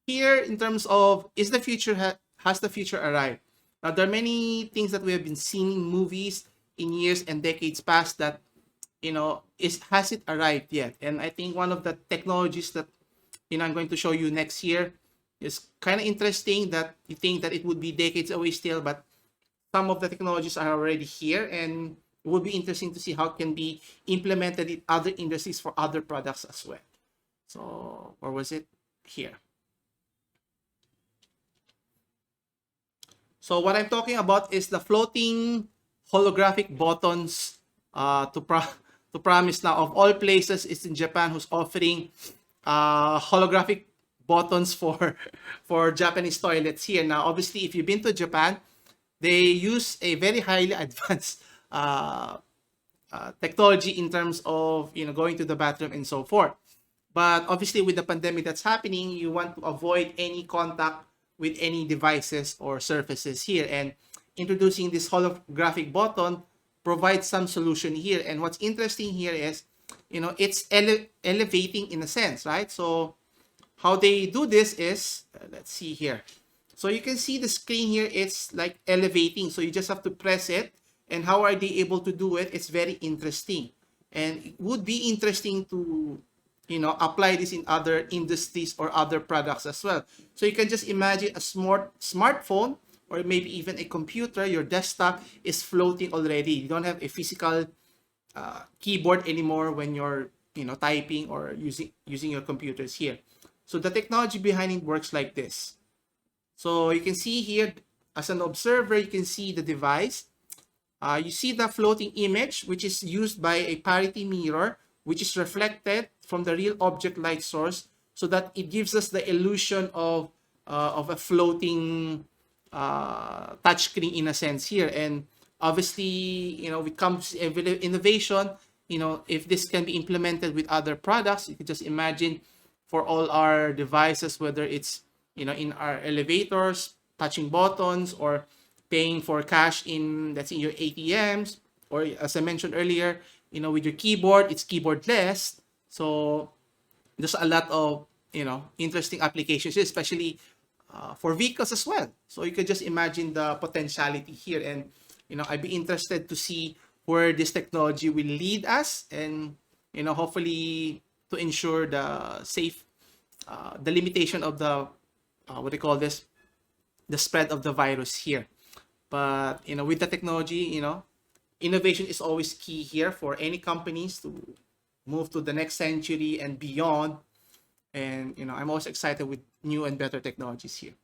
here in terms of is the future has the future arrived? Now there are many things that we have been seeing in movies in years and decades past that is has it arrived yet? And I think one of the technologies that I'm going to show you next year is kind of interesting that you think that it would be decades away still, but some of the technologies are already here, and it would be interesting to see how it can be implemented in other industries for other products as well. So, or was it here? So what I'm talking about is the floating holographic buttons to promise. Now, of all places, it's in Japan who's offering holographic buttons for for Japanese toilets here. Now, obviously, if you've been to Japan, they use a very highly advanced technology in terms of going to the bathroom and so forth. But obviously, with the pandemic that's happening, you want to avoid any contact with any devices or surfaces here. And introducing this holographic button provides some solution here. And what's interesting here is, it's elevating in a sense, right? So how they do this is, let's see here. So you can see the screen here, it's like elevating. So you just have to press it. And how are they able to do it? It's very interesting. And it would be interesting to apply this in other industries or other products as well. So you can just imagine a smartphone or maybe even a computer, your desktop is floating already. You don't have a physical keyboard anymore when you're typing or using your computers here. So the technology behind it works like this. So you can see here, as an observer, you can see the device. You see the floating image, which is used by a parity mirror, which is reflected from the real object light source, so that it gives us the illusion of a floating touchscreen in a sense here. And obviously, when it comes to innovation, if this can be implemented with other products, you can just imagine for all our devices, whether it's in our elevators, touching buttons, or paying for cash that's in your ATMs, or as I mentioned earlier, with your keyboard, it's keyboardless. So there's a lot of interesting applications, especially for vehicles as well. So you can just imagine the potentiality here, and I'd be interested to see where this technology will lead us, and hopefully to ensure the safe, the limitation of the what do you call this, the spread of the virus here. But with the technology, innovation is always key here for any companies to move to the next century and beyond. And I'm always excited with new and better technologies here.